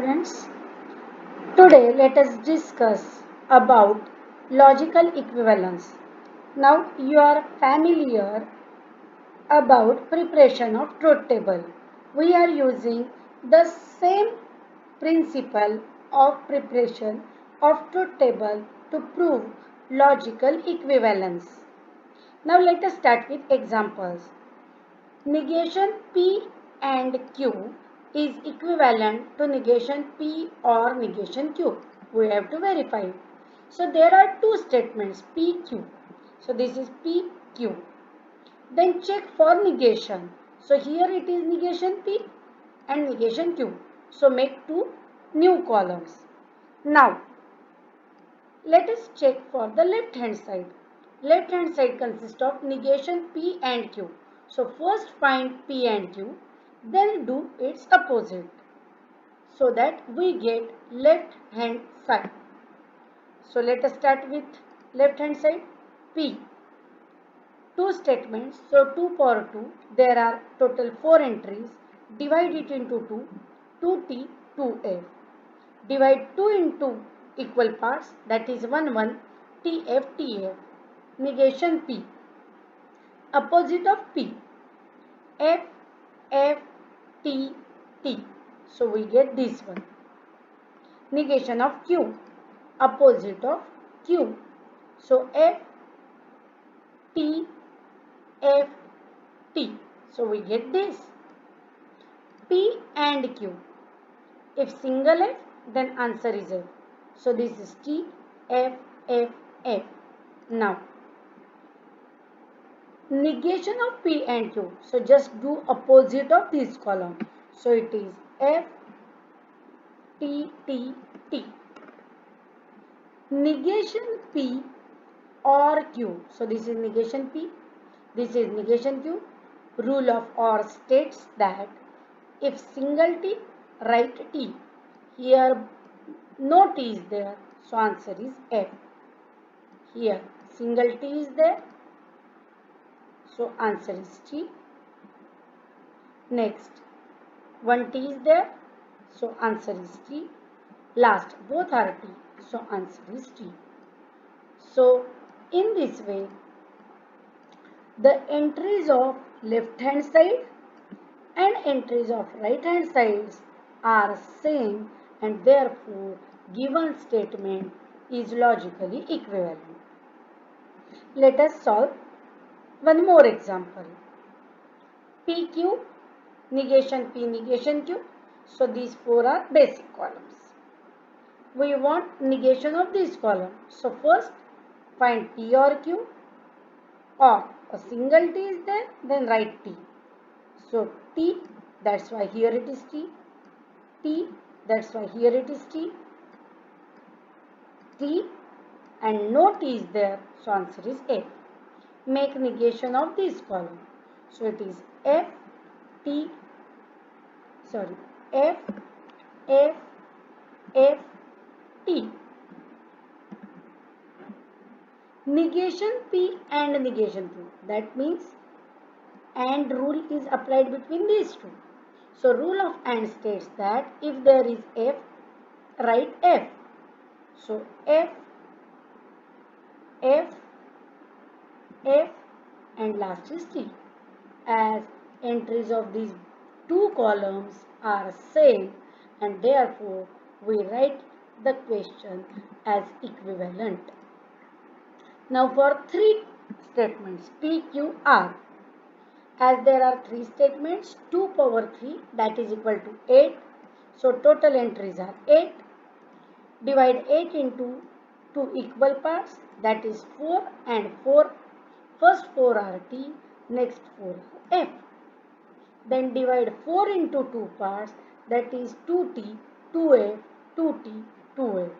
students. Today let us discuss about logical equivalence. Now you are familiar about preparation of truth table. We are using the same principle of preparation of truth table to prove logical equivalence. Now let us start with examples. Negation P and Q is equivalent to negation P or negation Q. We have to verify it. So there are two statements PQ. So this is PQ. Then check for negation. So here it is negation P and negation Q. So make two new columns. Now let us check for the left hand side. Left hand side consists of negation P and Q. So first find P and Q, then do its opposite so that we get left hand side. So let us start with left hand side P. Two statements, so 2 power 2, there are total 4 entries. Divide it into 2, 2t, 2f. Divide 2 into equal parts, that is 1, 1, tf, tf. Negation P. Opposite of P. F, F, T, T. So we get this one. Negation of Q. Opposite of Q. So F, T, F, T. So we get this. P and Q. If single F, then answer is F. So this is T, F, F, F. Now, negation of P and Q. So just do opposite of this column. So it is F, T, T, T. Negation P or Q. So this is negation P. This is negation Q. Rule of OR states that if single T, write T. Here no T is there. So answer is F. Here single T is there. So answer is T. Next, one T is there. So answer is T. Last, both are T. So answer is T. So in this way, the entries of left hand side and entries of right hand sides are same and therefore given statement is logically equivalent. Let us solve one more example. PQ, negation P, negation Q. So these four are basic columns. We want negation of this column. So first find P or Q, or a single T is there, then write T. So T, that's why here it is T. T, that's why here it is T. T and no T is there. So answer is F. Make negation of this column. So it is F, T, sorry, F, F, F, T. Negation P and negation Q. That means AND rule is applied between these two. So rule of AND states that if there is F, write F. So F, F, F and last is T. As entries of these two columns are same and therefore we write the question as equivalent. Now for three statements P, Q, R. As there are three statements, 2 power 3 that is equal to 8. So total entries are 8. Divide 8 into 2 equal parts, that is 4 and 4. First 4 are T, next 4 are F. Then divide 4 into 2 parts, that is 2T, 2F, 2T, 2F.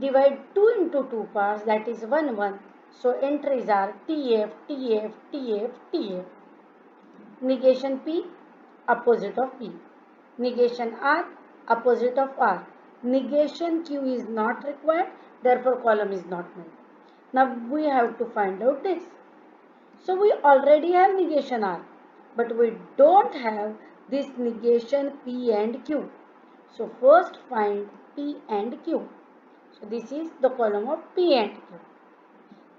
Divide 2 into 2 parts, that is 1, 1. So entries are TF, TF, TF, TF. Negation P, opposite of P. Negation R, opposite of R. Negation Q is not required, therefore column is not made. Now we have to find out this. So we already have negation R, but we don't have this negation P and Q. So first find P and Q. So this is the column of P and Q.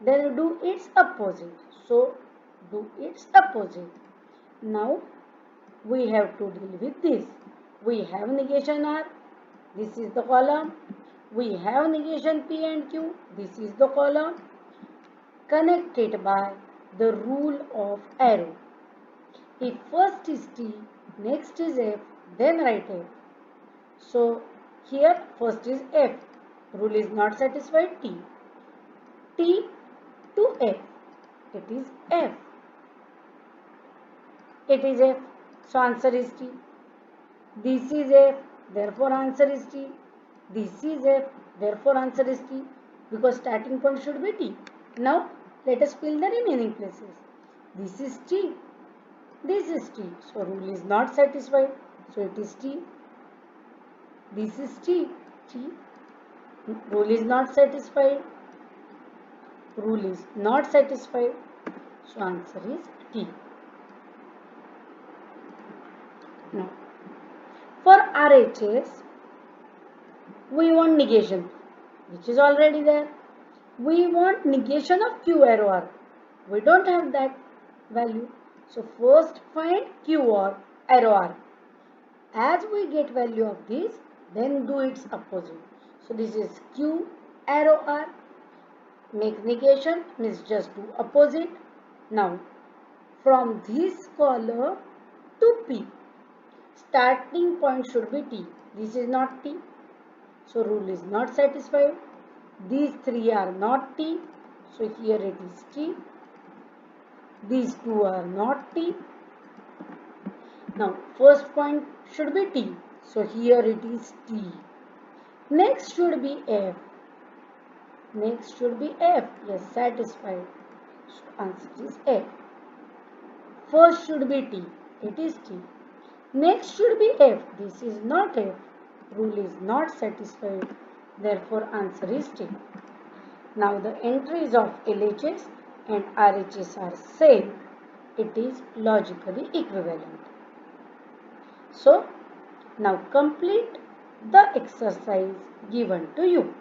Then do its opposite. So do its opposite. Now we have to deal with this. We have negation R. This is the column. We have negation P and Q. This is the column. Connected by the rule of arrow. If first is T, next is F, then write F. So here first is F. Rule is not satisfied T. T to F. It is F. It is F. So answer is T. This is F. Therefore answer is T. This is F. Therefore answer is T. Because starting point should be T. Now let us fill the remaining places. This is T. This is T. So rule is not satisfied. So it is T. This is T. T. Rule is not satisfied. Rule is not satisfied. So answer is T. Now, for RHS, we want negation, which is already there. We want negation of Q arrow R. We don't have that value. So first find Q or arrow R. As we get value of this, then do its opposite. So this is Q arrow R. Make negation means just do opposite. Now from this column to P, starting point should be T. This is not T. So rule is not satisfied. These three are not T. So here it is T. These two are not T. Now first point should be T. So here it is T. Next should be F. Next should be F. Yes, satisfied. So answer is F. First should be T. It is T. Next should be F. This is not F. Rule is not satisfied. Therefore answer is T. Now the entries of LHS and RHS are same. It is logically equivalent. So now complete the exercise given to you.